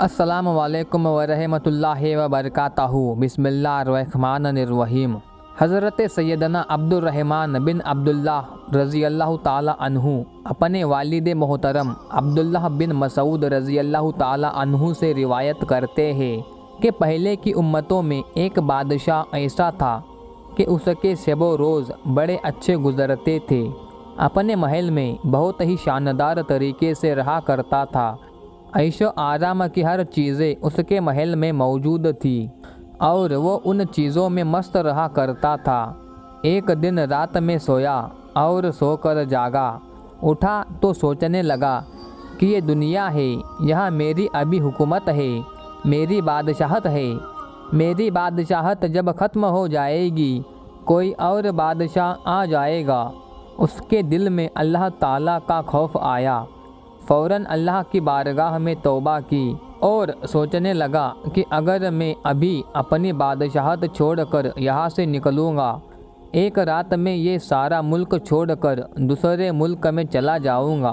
अस्सलाम वालेकुम वरहमतुल्लाहि वबरकातहू। बिस्मिल्लाहिर्रहमानिर्रहीम। हज़रत सैयदना अब्दुर्रहमान बिन अब्दुल्लाह रज़ी अल्लाह ताला अन्हु अपने वालिद मोहतरम अब्दुल्लाह बिन मसूद रज़ी अल्लाह ताला अन्हु से रिवायत करते हैं कि पहले की उम्मतों में एक बादशाह ऐसा था कि उसके शबो रोज़ बड़े अच्छे गुज़रते थे। अपने महल में बहुत ही शानदार तरीके से रहा करता था। ऐशो आराम की हर चीज़ें उसके महल में मौजूद थी और वो उन चीज़ों में मस्त रहा करता था। एक दिन रात में सोया और सोकर जागा, उठा तो सोचने लगा कि ये दुनिया है, यहाँ मेरी अभी हुकूमत है, मेरी बादशाहत है। मेरी बादशाहत जब ख़त्म हो जाएगी कोई और बादशाह आ जाएगा। उसके दिल में अल्लाह ताला का खौफ आया। फ़ौरन अल्लाह की बारगाह में तौबा की और सोचने लगा कि अगर मैं अभी अपनी बादशाहत छोड़कर यहाँ से निकलूँगा, एक रात में ये सारा मुल्क छोड़कर दूसरे मुल्क में चला जाऊँगा,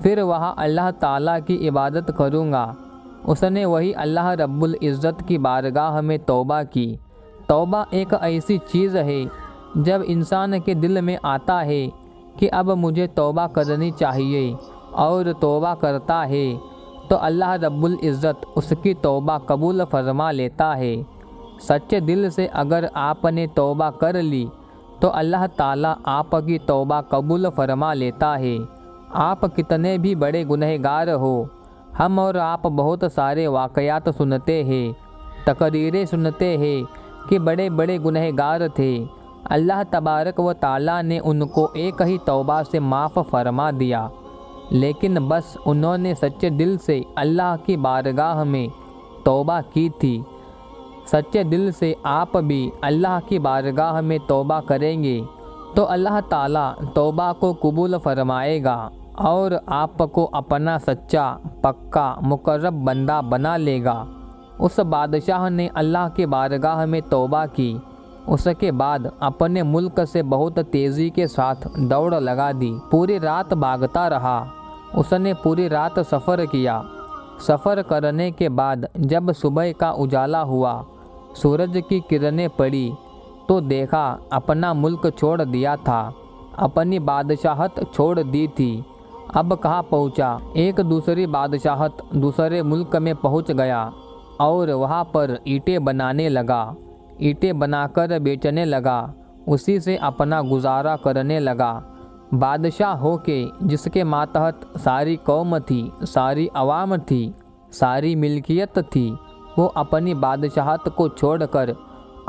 फिर वहाँ अल्लाह ताला की इबादत करूँगा। उसने वही अल्लाह रब्बुल इज़्ज़त की बारगाह में तौबा की। तौबा एक ऐसी चीज़ है जब इंसान के दिल में आता है कि अब मुझे तौबा करनी चाहिए और तौबा करता है तो अल्लाह रब्बुल इज़्ज़त उसकी तौबा कबूल फरमा लेता है। सच्चे दिल से अगर आपने तौबा कर ली तो अल्लाह ताला आपकी तौबा कबूल फरमा लेता है। आप कितने भी बड़े गुनहगार हो, हम और आप बहुत सारे वाक़यात सुनते हैं, तकरीरें सुनते हैं कि बड़े बड़े गुनहगार थे, अल्लाह तबारक व ताला ने उनको एक ही तौबा से माफ़ फरमा दिया। लेकिन बस उन्होंने सच्चे दिल से अल्लाह की बारगाह में तौबा की थी। सच्चे दिल से आप भी अल्लाह की बारगाह में तौबा करेंगे तो अल्लाह ताला तौबा को कबूल फरमाएगा और आपको अपना सच्चा पक्का मुकर्रब बंदा बना लेगा। उस बादशाह ने अल्लाह की बारगाह में तौबा की। उसके बाद अपने मुल्क से बहुत तेज़ी के साथ दौड़ लगा दी। पूरी रात भागता रहा। उसने पूरी रात सफ़र किया। सफ़र करने के बाद जब सुबह का उजाला हुआ, सूरज की किरणें पड़ी तो देखा अपना मुल्क छोड़ दिया था, अपनी बादशाहत छोड़ दी थी। अब कहाँ पहुँचा? एक दूसरी बादशाहत दूसरे मुल्क में पहुँच गया और वहाँ पर ईंटें बनाने लगा। ईंटें बनाकर बेचने लगा, उसी से अपना गुजारा करने लगा। बादशाह हो के जिसके मातहत सारी कौम थी, सारी अवाम थी, सारी मिल्कियत थी, वो अपनी बादशाहत को छोड़कर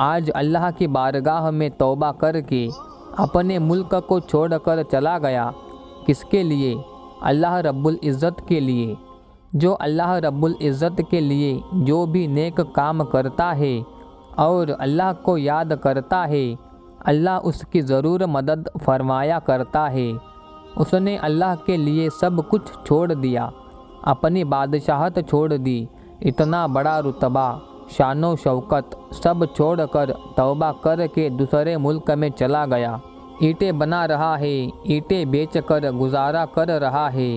आज अल्लाह की बारगाह में तौबा करके अपने मुल्क को छोड़कर चला गया। किसके लिए? अल्लाह रब्बुल इज़्ज़त के लिए। जो अल्लाह रब्बुल इज़्ज़त के लिए जो भी नेक काम करता है और अल्लाह को याद करता है, अल्लाह उसकी ज़रूर मदद फरमाया करता है। उसने अल्लाह के लिए सब कुछ छोड़ दिया, अपनी बादशाहत छोड़ दी, इतना बड़ा रुतबा, शानो शौकत सब छोड़कर तौबा करके दूसरे मुल्क में चला गया। ईंटें बना रहा है, ईंटें बेचकर गुजारा कर रहा है।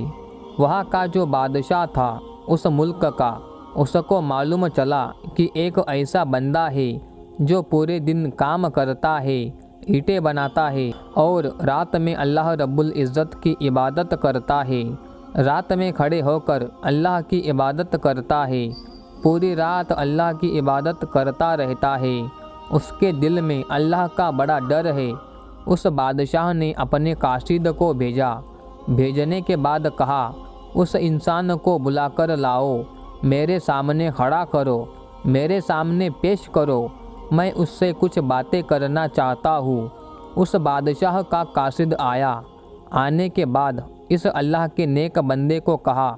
वहाँ का जो बादशाह था उस मुल्क का, उसको मालूम चला कि एक ऐसा बंदा है जो पूरे दिन काम करता है, ईंटें बनाता है और रात में अल्लाह रब्बुल इज़्ज़त की इबादत करता है। रात में खड़े होकर अल्लाह की इबादत करता है, पूरी रात अल्लाह की इबादत करता रहता है। उसके दिल में अल्लाह का बड़ा डर है। उस बादशाह ने अपने काशिद को भेजा। भेजने के बाद कहा, उस इंसान को बुलाकर लाओ, मेरे सामने खड़ा करो, मेरे सामने पेश करो, मैं उससे कुछ बातें करना चाहता हूँ। उस बादशाह का कासिद आया। आने के बाद इस अल्लाह के नेक बंदे को कहा,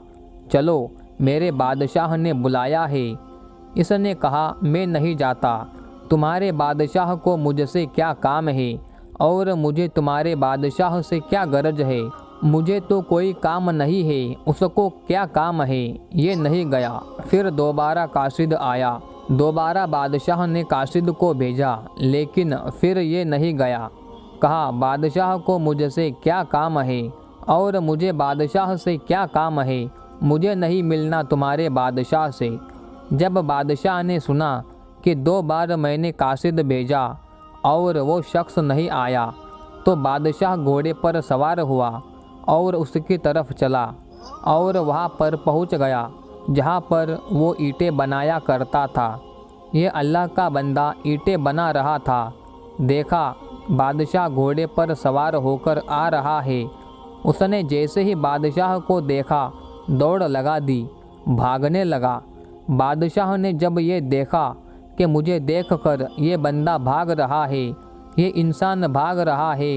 चलो मेरे बादशाह ने बुलाया है। इसने कहा, मैं नहीं जाता, तुम्हारे बादशाह को मुझसे क्या काम है और मुझे तुम्हारे बादशाह से क्या गरज है। मुझे तो कोई काम नहीं है, उसको क्या काम है। ये नहीं गया। फिर दोबारा कासिद आया। दोबारा बादशाह ने कासिद को भेजा, लेकिन फिर ये नहीं गया। कहा, बादशाह को मुझसे क्या काम है और मुझे बादशाह से क्या काम है। مجھے نہیں ملنا تمہارے بادشاہ سے۔ جب بادشاہ نے سنا کہ 2 بار میں نے قاصد بھیجا اور وہ شخص نہیں آیا، تو بادشاہ گھوڑے پر سوار ہوا اور اس کی طرف چلا اور وہاں پر پہنچ گیا جہاں پر وہ اینٹیں بنایا کرتا تھا۔ یہ اللہ کا بندہ اینٹیں بنا رہا تھا۔ دیکھا بادشاہ گھوڑے پر سوار ہو کر آ رہا ہے۔ اس نے جیسے ہی بادشاہ کو دیکھا دوڑ لگا دی، بھاگنے لگا۔ بادشاہ نے جب یہ دیکھا کہ مجھے دیکھ کر یہ بندہ بھاگ رہا ہے، یہ انسان بھاگ رہا ہے،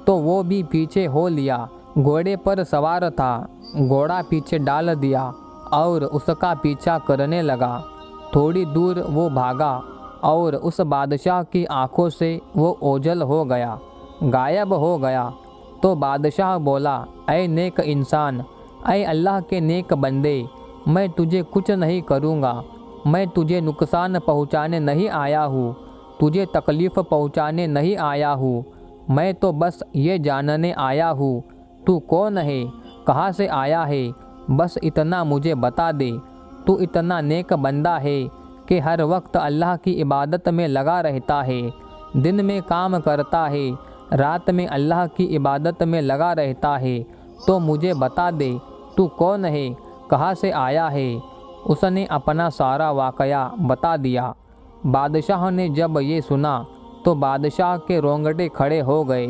تو وہ بھی پیچھے ہو لیا۔ گھوڑے پر سوار تھا، گھوڑا پیچھے ڈال دیا اور اس کا پیچھا کرنے لگا۔ تھوڑی دور وہ بھاگا اور اس بادشاہ کی آنکھوں سے وہ اوجھل ہو گیا، غائب ہو گیا۔ تو بادشاہ بولا، اے نیک انسان، اے اللہ کے نیک بندے، میں تجھے کچھ نہیں کروں گا، میں تجھے نقصان پہنچانے نہیں آیا ہوں، تجھے تکلیف پہنچانے نہیں آیا ہوں، میں تو بس یہ جاننے آیا ہوں تو کون ہے، کہاں سے آیا ہے، بس اتنا مجھے بتا دے۔ تو اتنا نیک بندہ ہے کہ ہر وقت اللہ کی عبادت میں لگا رہتا ہے، دن میں کام کرتا ہے، رات میں اللہ کی عبادت میں لگا رہتا ہے، تو مجھے بتا دے تو کون ہے، کہاں سے آیا ہے۔ اس نے اپنا سارا واقعہ بتا دیا۔ بادشاہ نے جب یہ سنا تو بادشاہ کے رونگٹے کھڑے ہو گئے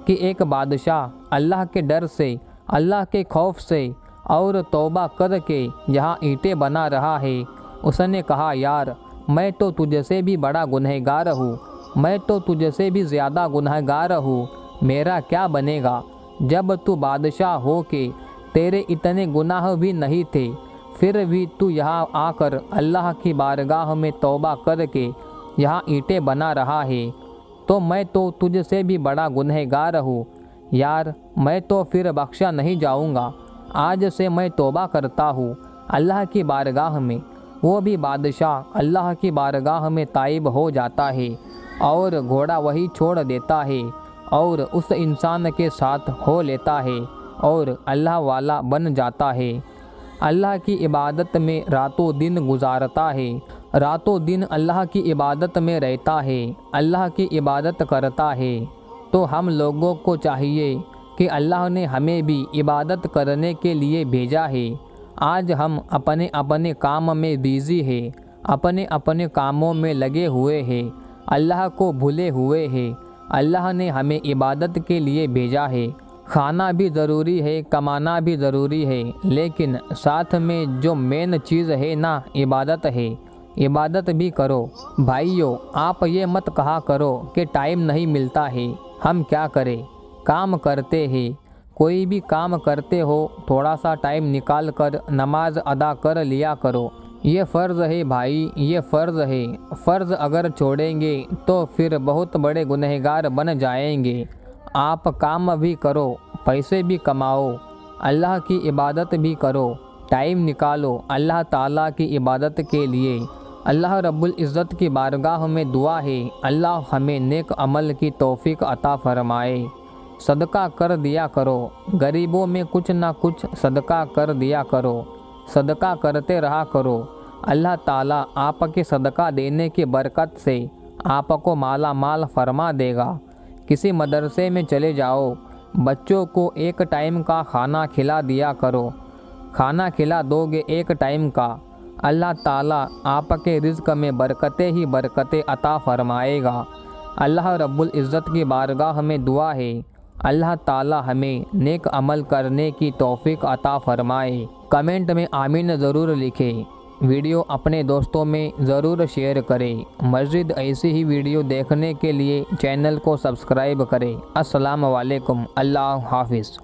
کہ ایک بادشاہ اللہ کے ڈر سے، اللہ کے خوف سے اور توبہ کر کے یہاں اینٹیں بنا رہا ہے۔ اس نے کہا، یار میں تو تجھ سے بھی بڑا گنہگار ہوں، میں تو تجھ سے بھی زیادہ گنہگار ہوں، میرا کیا بنے گا؟ جب تو بادشاہ ہو کے تیرے اتنے گناہ بھی نہیں تھے، پھر بھی تو یہاں آ کر اللہ کی بارگاہ میں توبہ کر کے یہاں اینٹیں بنا رہا ہے، تو میں تو تجھ سے بھی بڑا گنہگار ہوں، یار میں تو پھر بخشا نہیں جاؤں گا، آج سے میں توبہ کرتا ہوں اللہ کی بارگاہ میں۔ وہ بھی بادشاہ اللہ کی بارگاہ میں تائب ہو جاتا ہے اور گھوڑا وہی چھوڑ دیتا ہے اور اس انسان کے ساتھ ہو لیتا ہے اور اللہ والا بن جاتا ہے۔ اللہ کی عبادت میں راتوں دن گزارتا ہے، راتوں دن اللہ کی عبادت میں رہتا ہے، اللہ کی عبادت کرتا ہے۔ تو ہم لوگوں کو چاہیے کہ اللہ نے ہمیں بھی عبادت کرنے کے لیے بھیجا ہے۔ آج ہم اپنے اپنے کام میں بیزی ہیں، اپنے اپنے کاموں میں لگے ہوئے ہیں، اللہ کو بھولے ہوئے ہیں۔ اللہ نے ہمیں عبادت کے لیے بھیجا ہے۔ کھانا بھی ضروری ہے، کمانا بھی ضروری ہے، لیکن ساتھ میں جو مین چیز ہے نا، عبادت ہے۔ عبادت بھی کرو۔ بھائیو، آپ یہ مت کہا کرو کہ ٹائم نہیں ملتا ہے، ہم کیا کریں، کام کرتے ہیں۔ کوئی بھی کام کرتے ہو تھوڑا سا ٹائم نکال کر نماز ادا کر لیا کرو، یہ فرض ہے بھائی، یہ فرض ہے۔ فرض اگر چھوڑیں گے تو پھر بہت بڑے گنہگار بن جائیں گے۔ آپ کام بھی کرو، پیسے بھی کماؤ، اللہ کی عبادت بھی کرو، ٹائم نکالو اللہ تعالیٰ کی عبادت کے لیے۔ اللہ رب العزت کی بارگاہ میں دعا ہے، اللہ ہمیں نیک عمل کی توفیق عطا فرمائے۔ صدقہ کر دیا کرو، غریبوں میں کچھ نہ کچھ صدقہ کر دیا کرو، صدقہ کرتے رہا کرو۔ اللہ تعالیٰ آپ کے صدقہ دینے کی برکت سے آپ کو مالا مال فرما دے گا۔ کسی مدرسے میں چلے جاؤ، بچوں کو ایک ٹائم کا کھانا کھلا دیا کرو، کھانا کھلا دو گے ایک ٹائم کا، اللہ تعالیٰ آپ کے رزق میں برکتیں ہی برکتیں عطا فرمائے گا۔ اللہ رب العزت کی بارگاہ میں دعا ہے، اللہ تعالیٰ ہمیں نیک عمل کرنے کی توفیق عطا فرمائے۔ کمنٹ میں آمین ضرور لکھیں، ویڈیو اپنے دوستوں میں ضرور شیئر کریں۔ مزید ایسی ہی ویڈیو دیکھنے کے لیے چینل کو سبسکرائب کریں۔ السلام علیکم، اللہ حافظ۔